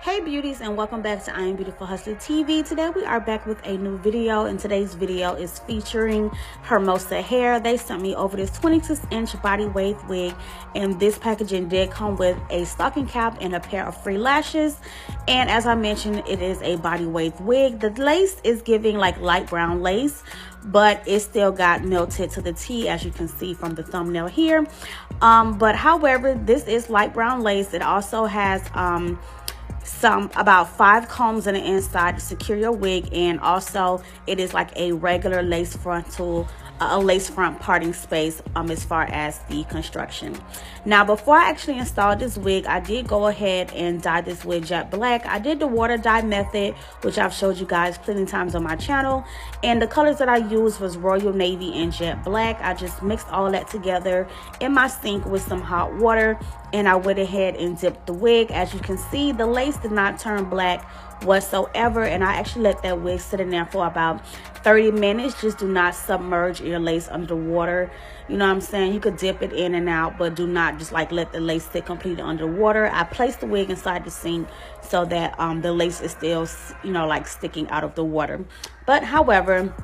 Hey beauties, and welcome back to I Am Beautiful Hustler TV. Today we are back with a new video, and today's video is featuring Hermosa Hair. They sent me over this 26-inch body wave wig, and this packaging did come with a stocking cap and a pair of free lashes. And as I mentioned, it is a body wave wig. The lace is giving like light brown lace, but it still got melted to the T, as you can see from the thumbnail here. But however, this is light brown lace. It also has about 5 combs on the inside to secure your wig, and also it is like a regular lace frontal a lace front parting space as far as the construction. Now, before I actually installed this wig, I did go ahead and dye this wig jet black. I did the water dye method, which I've showed you guys plenty of times on my channel, and the colors that I used was royal navy and jet black. I just mixed all that together in my sink with some hot water, and I went ahead and dipped the wig. As you can see, the lace did not turn black whatsoever, and I actually let that wig sit in there for about 30 minutes. Just do not submerge your lace under the water. You know what I'm saying? You could dip it in and out, but do not just like let the lace sit completely under water. I placed the wig inside the sink so that the lace is still, you know, like sticking out of the water. But however,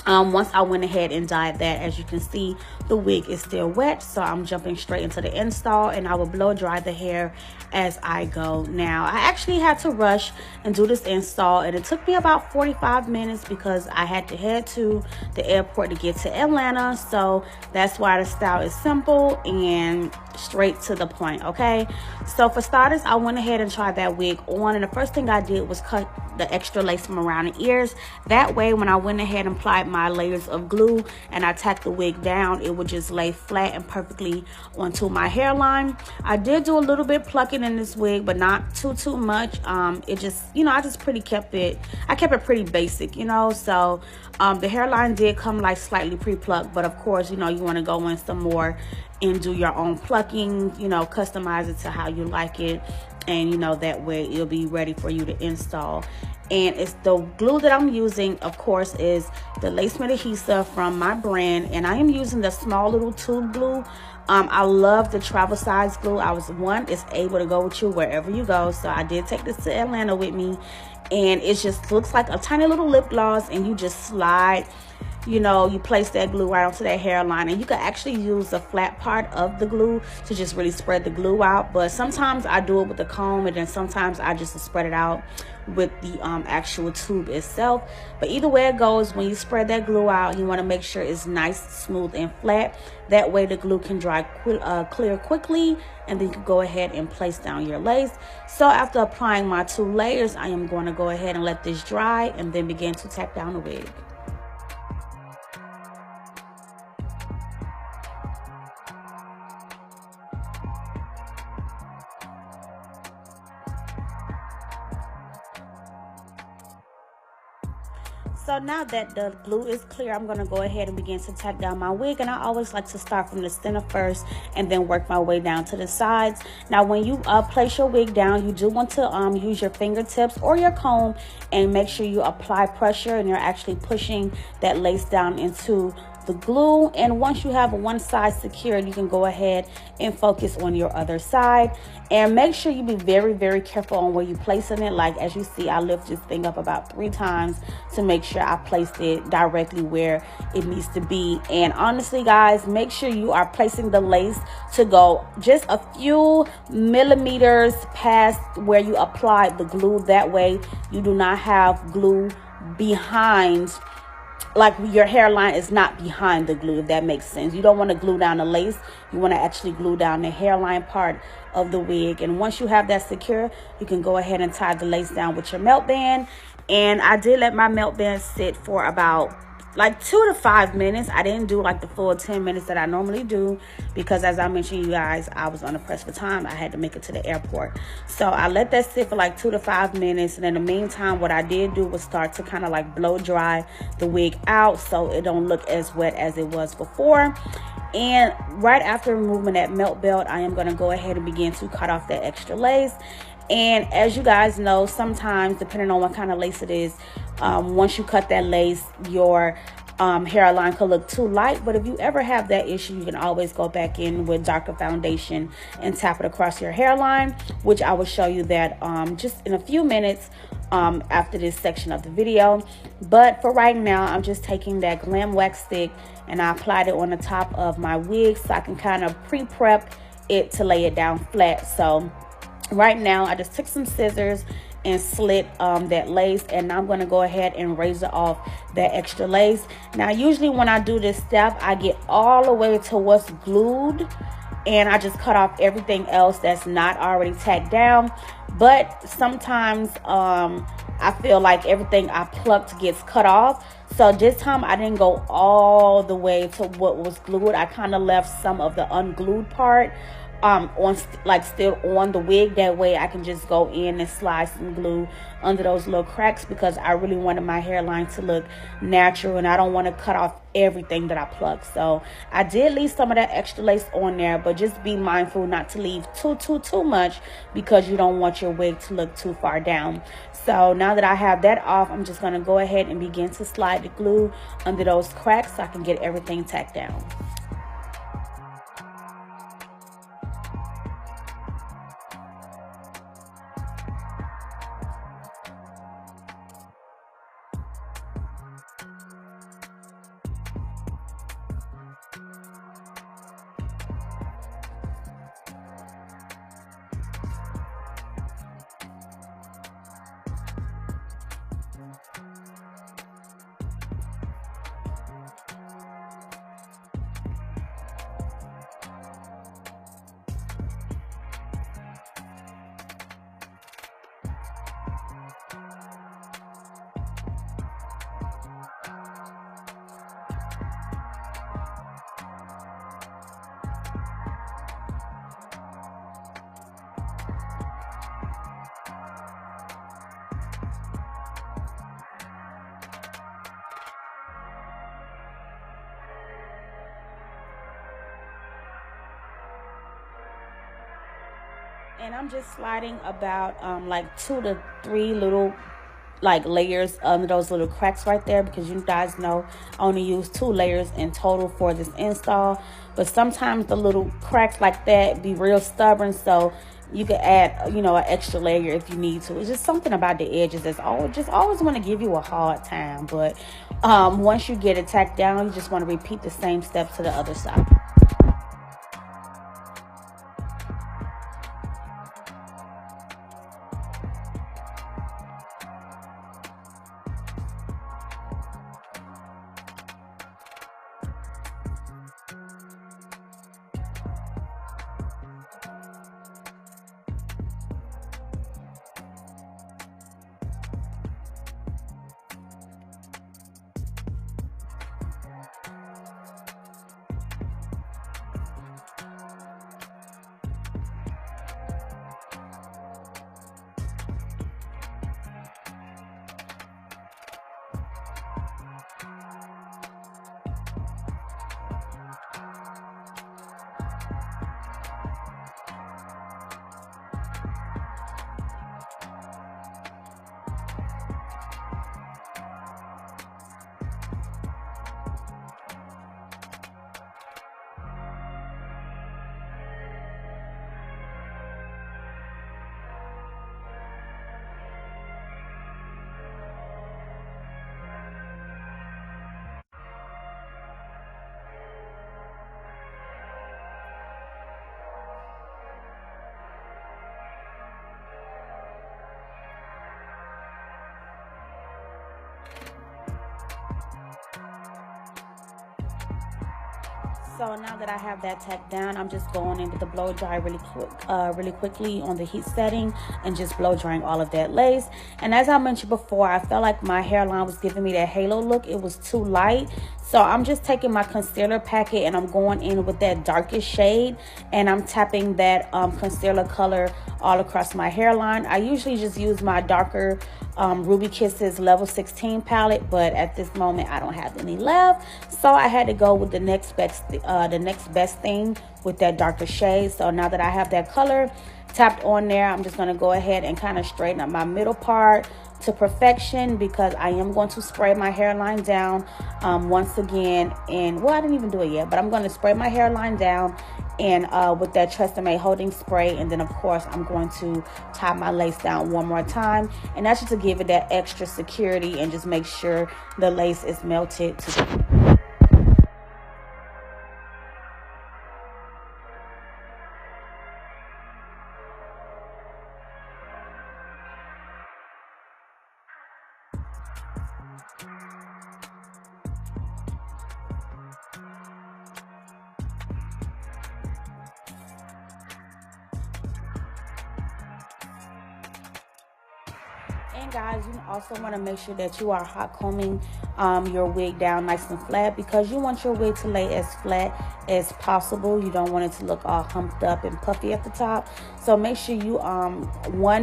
once I went ahead and dyed that, as you can see, the wig is still wet, so I'm jumping straight into the install, and I will blow dry the hair as I go. Now, I actually had to rush and do this install, and it took me about 45 minutes because I had to head to the airport to get to Atlanta. So that's why the style is simple and straight to the point. Okay, so for starters, I went ahead and tried that wig on, and the first thing I did was cut the extra lace from around the ears. That way, when I went ahead and applied my layers of glue and I tacked the wig down, it would just lay flat and perfectly onto my hairline. I did do a little bit plucking in this wig, but not too much. It just, you know, I kept it pretty basic, you know. So the hairline did come like slightly pre-plucked, but of course, you know, you want to go in some more and do your own plucking, you know, customize it to how you like it, and you know, that way it'll be ready for you to install. And it's the glue that I'm using, of course, is the Lace Made Adhesive from my brand, and I am using the small little tube glue. I love the travel size glue. It's able to go with you wherever you go, so I did take this to Atlanta with me, and it just looks like a tiny little lip gloss, and you just slide, you know, you place that glue right onto that hairline, and you can actually use the flat part of the glue to just really spread the glue out. But sometimes I do it with the comb, and then sometimes I just spread it out with the actual tube itself. But either way it goes, when you spread that glue out, you want to make sure it's nice, smooth, and flat. That way the glue can dry clear quickly, and then you can go ahead and place down your lace. So after applying my 2 layers, I am going to go ahead and let this dry and then begin to tack down the wig. So now that the glue is clear, I'm going to go ahead and begin to tack down my wig. And I always like to start from the center first and then work my way down to the sides. Now, when you place your wig down, you do want to use your fingertips or your comb and make sure you apply pressure and you're actually pushing that lace down into the glue. And once you have one side secured, you can go ahead and focus on your other side, and make sure you be very careful on where you placing it. Like, as you see, I lift this thing up about 3 times to make sure I placed it directly where it needs to be. And honestly, guys, make sure you are placing the lace to go just a few millimeters past where you applied the glue. That way you do not have glue behind, like your hairline is not behind the glue, if that makes sense. You don't want to glue down the lace. You want to actually glue down the hairline part of the wig. And once you have that secure, you can go ahead and tie the lace down with your melt band. And I did let my melt band sit for about like 2 to 5 minutes. I didn't do like the full 10 minutes that I normally do, because as I mentioned, you guys, I was on a press for time. I had to make it to the airport. So I let that sit for like 2 to 5 minutes. And in the meantime, what I did do was start to kind of like blow dry the wig out so it don't look as wet as it was before. And right after removing that melt belt, I am going to go ahead and begin to cut off that extra lace. And as you guys know, sometimes depending on what kind of lace it is, once you cut that lace, your hairline could look too light. But if you ever have that issue, you can always go back in with darker foundation and tap it across your hairline, which I will show you that just in a few minutes after this section of the video. But for right now, I'm just taking that Glam Wax stick and I applied it on the top of my wig so I can kind of pre-prep it to lay it down flat. So right now I just took some scissors and slit that lace, and now I'm going to go ahead and razor off that extra lace. Now usually when I do this step, I get all the way to what's glued and I just cut off everything else that's not already tacked down. But sometimes I feel like everything I plucked gets cut off. So this time I didn't go all the way to what was glued. I kind of left some of the unglued part still on the wig. That way I can just go in and slide some glue under those little cracks, because I really wanted my hairline to look natural and I don't want to cut off everything that I plucked. So I did leave some of that extra lace on there, but just be mindful not to leave too much, because you don't want your wig to look too far down. So now that I have that off, I'm just going to go ahead and begin to slide the glue under those cracks so I can get everything tacked down. And I'm just sliding about like 2 to 3 little layers under those little cracks right there, because you guys know I only use 2 layers in total for this install. But sometimes the little cracks like that be real stubborn, so you can add, an extra layer if you need to. It's just something about the edges that's always want to give you a hard time. But once you get it tacked down, you just want to repeat the same steps to the other side. So now that I have that tacked down, I'm just going in with the blow dry really quickly on the heat setting and just blow drying all of that lace. And as I mentioned before, I felt like my hairline was giving me that halo look. It was too light. So I'm just taking my concealer packet and I'm going in with that darkest shade, and I'm tapping that concealer color all across my hairline. I usually just use my darker Ruby Kisses level 16 palette, but at this moment I don't have any left, so I had to go with the next best thing with that darker shade. So now that I have that color tapped on there, I'm just going to go ahead and kind of straighten up my middle part, to perfection, because I am going to spray my hairline down once again. And well, I didn't even do it yet, but I'm going to spray my hairline down and with that Tresemme holding spray. And then of course I'm going to tie my lace down one more time, and that's just to give it that extra security and just make sure the lace is melted to And guys, you also want to make sure that you are hot combing your wig down nice and flat, because you want your wig to lay as flat as possible. You don't want it to look all humped up and puffy at the top. So make sure you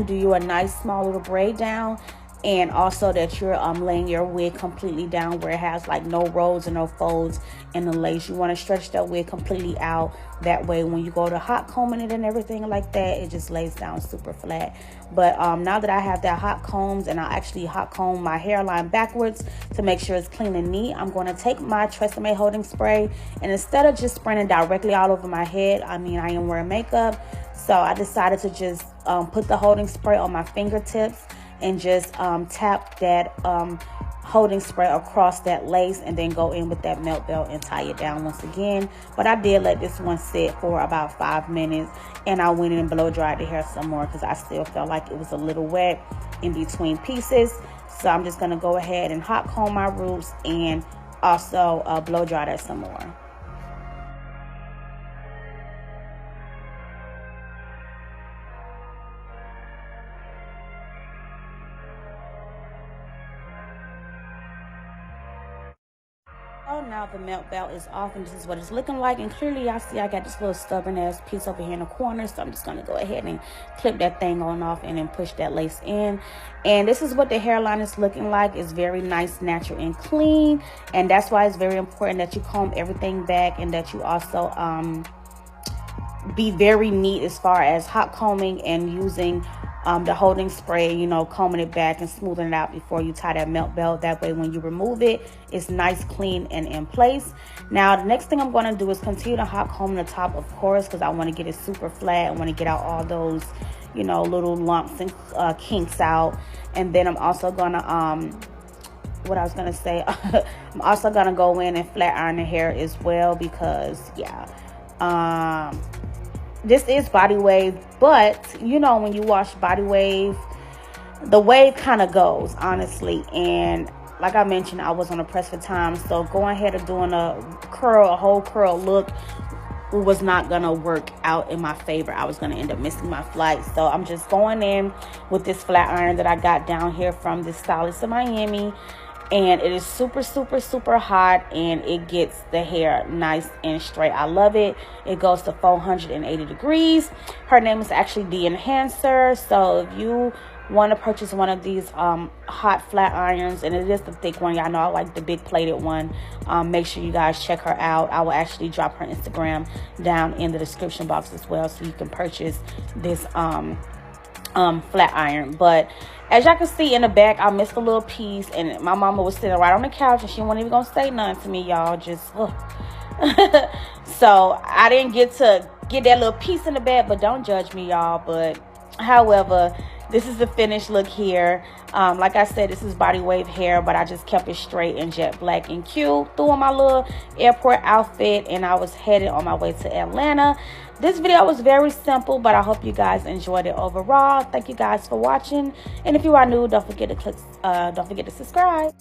do you a nice small little braid down, and also that you're laying your wig completely down where it has like no rolls and no folds in the lace. You want to stretch that wig completely out. That way when you go to hot combing it and everything like that, it just lays down super flat. But now that I have that hot combs, and I actually hot comb my hairline backwards to make sure it's clean and neat, I'm going to take my Tresemme holding spray, and instead of just spraying it directly all over my head, I am wearing makeup, so I decided to just put the holding spray on my fingertips and just tap that holding spray across that lace, and then go in with that melt belt and tie it down once again. But I did let this one sit for about 5 minutes, and I went in and blow dried the hair some more because I still felt like it was a little wet in between pieces. So I'm just gonna go ahead and hot comb my roots and also blow dry that some more. Oh, now the melt belt is off, and this is what it's looking like. And clearly I see I got this little stubborn ass piece over here in the corner, so I'm just going to go ahead and clip that thing on off and then push that lace in. And this is what the hairline is looking like. It's very nice, natural, and clean, and that's why it's very important that you comb everything back, and that you also be very neat as far as hot combing and using the holding spray, combing it back and smoothing it out before you tie that melt belt. That way when you remove it, it's nice, clean, and in place. Now the next thing I'm going to do is continue to hot comb the top, of course, because I want to get it super flat. I want to get out all those little lumps and kinks out. And then I'm also gonna I'm also gonna go in and flat iron the hair as well, because this is body wave, but when you wash body wave, the wave kind of goes, honestly. And like I mentioned, I was on a press for time, so going ahead and doing a whole curl look was not gonna work out in my favor. I was gonna end up missing my flight. So I'm just going in with this flat iron that I got down here from this stylist in Miami, and it is super, super, super hot, and it gets the hair nice and straight. I love it. It goes to 480 degrees. Her name is actually The Enhancer. So if you want to purchase one of these hot flat irons, and it is the thick one, y'all know I like the big plated one, make sure you guys check her out. I will actually drop her Instagram down in the description box as well, so you can purchase this flat iron. But as y'all can see in the back, I missed a little piece, and my mama was sitting right on the couch, and she wasn't even gonna say nothing to me, y'all. Just so I didn't get to get that little piece in the back, but don't judge me, y'all. But however, this is the finished look here. Like I said, this is body wave hair, but I just kept it straight and jet black and cute. Threw on my little airport outfit, and I was headed on my way to Atlanta. This video was very simple, but I hope you guys enjoyed it overall. Thank you guys for watching, and if you are new, don't forget to subscribe.